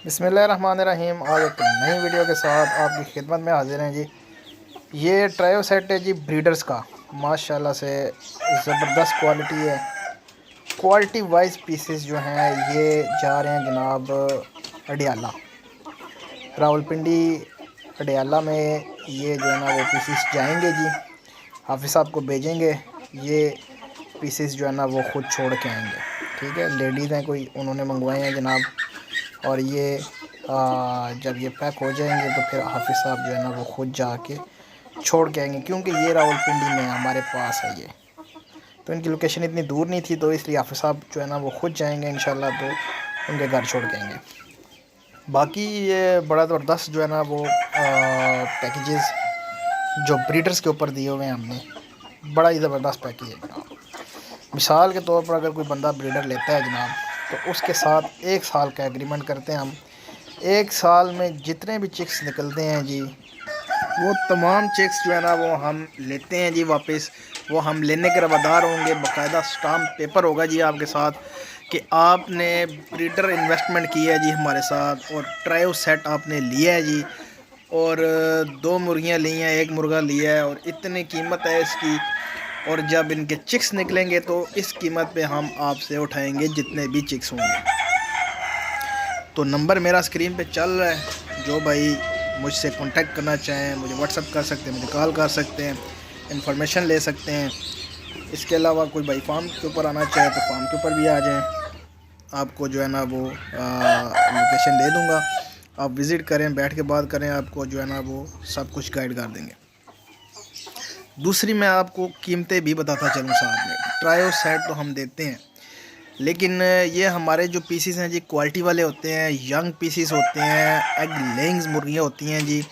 बिस्मिल्लाहिर्रहमानिर्रहीम। आज एक नई वीडियो के साथ आपकी खिदमत में हाजिर हैं जी। ये ट्रायो सेट है जी ब्रीडर्स का, माशाल्लाह से ज़बरदस्त क्वालिटी है। क्वालिटी वाइज पीसेस जो हैं ये जा रहे हैं जनाब अडियाला, रावलपिंडी अडियाला में। ये जो है ना वो पीसेस जाएंगे जी, हाफिज़ साहब को भेजेंगे। ये पीसेस जो है ना वो ख़ुद छोड़ के आएंगे। ठीक है, लेडीज़ हैं कोई, उन्होंने मंगवाए हैं जनाब। और ये जब ये पैक हो जाएंगे तो फिर हाफिज़ साहब जो है ना वो ख़ुद जाके छोड़ के आएंगे, क्योंकि ये रावलपिंडी में हमारे पास है ये, तो इनकी लोकेशन इतनी दूर नहीं थी, तो इसलिए हाफिज़ साहब जो है ना वो ख़ुद जाएंगे इंशाल्लाह, तो उनके घर छोड़ के आएंगे। बाकी ये बड़ा ज़बरदस्त जो है ना वो पैकेजेस जो ब्रीडर्स के ऊपर दिए हुए हैं हमने, बड़ा ही ज़बरदस्त पैकेज है जनाब। मिसाल के तौर पर अगर कोई बंदा ब्रीडर लेता है जनाब, तो उसके साथ 1 साल का एग्रीमेंट करते हैं हम। 1 साल में जितने भी चिक्स निकलते हैं जी, वो तमाम चिक्स जो है ना वो हम लेते हैं जी वापस। वो हम लेने के रवादार होंगे, बाकायदा स्टाम्प पेपर होगा जी आपके साथ कि आपने ब्रीडर इन्वेस्टमेंट की है जी हमारे साथ, और ट्रायो सेट आपने लिया है जी, और 2 मुर्गियाँ ली हैं, 1 मुर्गा लिया है, और इतनी कीमत है इसकी। और जब इनके चिक्स निकलेंगे तो इस कीमत पे हम आपसे उठाएंगे जितने भी चिक्स होंगे। तो नंबर मेरा स्क्रीन पे चल रहा है, जो भाई मुझसे कांटेक्ट करना चाहें मुझे व्हाट्सअप कर सकते हैं, मुझे कॉल कर सकते हैं, इन्फॉर्मेशन ले सकते हैं। इसके अलावा कोई भाई फार्म के ऊपर आना चाहे तो फार्म के ऊपर भी आ जाएं। आपको जो है ना वो लोकेशन दे दूँगा, आप विज़िट करें, बैठ के बात करें, आपको जो है ना वो सब कुछ गाइड कर देंगे। दूसरी मैं आपको कीमतें भी बताता चलूँ साथ में। ट्रायो सेट तो हम देते हैं, लेकिन ये हमारे जो पीसीस हैं जी क्वालिटी वाले होते हैं, यंग पीसीस होते हैं, एग लेइंग्स मुर्गियाँ होती हैं जी।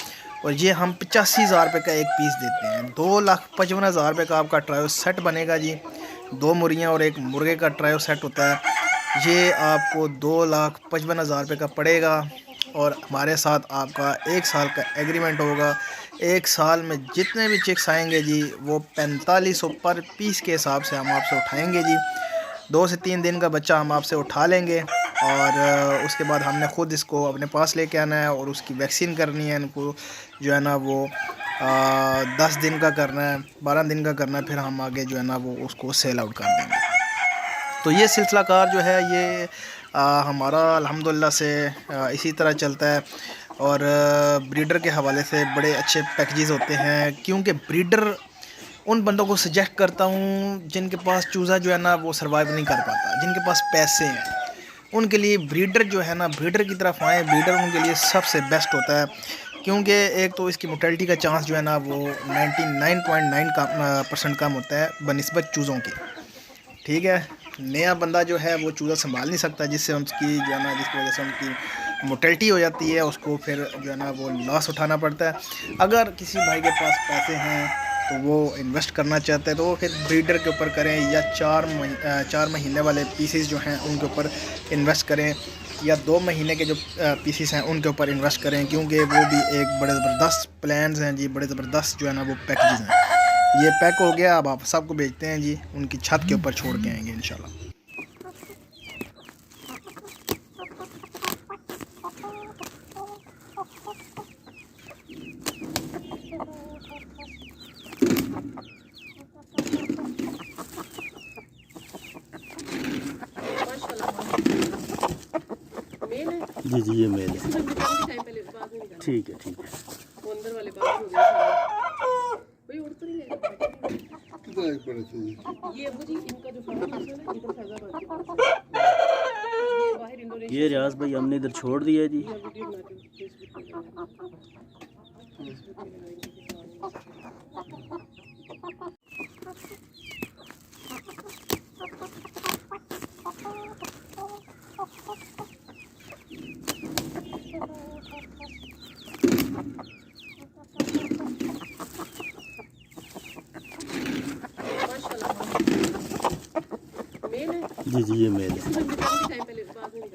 और ये हम 85,000 रुपये का एक पीस देते हैं। 2,55,000 रुपये का आपका ट्रायो सेट बनेगा जी। 2 मुर्गियाँ और 1 मुर्गे का ट्रायो सेट होता है, ये आपको 2,55,000 रुपये का पड़ेगा। और हमारे साथ आपका 1 साल का एग्रीमेंट होगा। 1 साल में जितने भी चिक्स आएंगे जी वो 4500 पर पीस के हिसाब से हम आपसे उठाएंगे जी। 2 से 3 दिन का बच्चा हम आपसे उठा लेंगे, और उसके बाद हमने ख़ुद इसको अपने पास लेके आना है, और उसकी वैक्सीन करनी है इनको जो है ना वो 10 दिन का करना है, 12 दिन का करना है, फिर हम आगे जो है ना वो उसको सेल आउट कर देंगे। तो ये सिलसिला कार जो है ये हमारा अल्हम्दुलिल्लाह से इसी तरह चलता है। और ब्रीडर के हवाले से बड़े अच्छे पैकेजेस होते हैं, क्योंकि ब्रीडर उन बंदों को सजेस्ट करता हूँ जिनके पास चूज़ा जो है ना वो सर्वाइव नहीं कर पाता, जिनके पास पैसे हैं, उनके लिए ब्रीडर जो है ना ब्रीडर की तरफ आएँ। ब्रीडर उनके लिए सबसे बेस्ट होता है, क्योंकि एक तो इसकी मोर्टेलिटी का चांस जो है ना वो 99.9% कम होता है बनिस्बत चूज़ों की। ठीक है, नया बंदा जो है वो चूज़ा संभाल नहीं सकता, जिससे उसकी जो है ना जिसकी वजह से उनकी मोर्टेलिटी हो जाती है, उसको फिर जो है ना वो लॉस उठाना पड़ता है। अगर किसी भाई के पास पैसे हैं तो वो इन्वेस्ट करना चाहते हैं तो वो फिर ब्रीडर के ऊपर करें, या 4 महीने वाले पीसेस जो हैं उनके ऊपर इन्वेस्ट करें, या 2 महीने के जो पीसेस हैं उनके ऊपर इन्वेस्ट करें, क्योंकि वो भी एक बड़े ज़बरदस्त प्लान्स हैं जी, बड़े ज़बरदस्त जो है ना वो पैकेजेस हैं। ये पैक हो गया, अब आप सबको भेजते हैं जी, उनकी छत के ऊपर छोड़ के आएंगे इंशाल्लाह। जी जी, ये मेल है। ठीक है ठीक है। अंदर वाले बाहर हो गए भाई, उड़ तो नहीं ये अबू जी इनका जो फार्म है ना इधर फैजाबाद के पास है, ये बाहर इंडोनेशिया। ये रियाज भाई हमने इधर छोड़ दिया जी। वीडियो बनाते हैं फेसबुक पे जी जी, ये मेल है।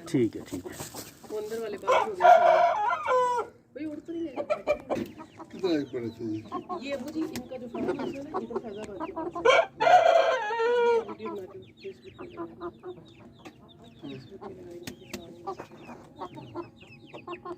ठीक है ठीक है। अंदर वाले बाहर हो गए भाई, उड़ तो नहीं ये अबू जी इनका जो फार्म है ना इधर फैजाबाद के पास है, ये वीडियो बनाते हैं फेसबुक पे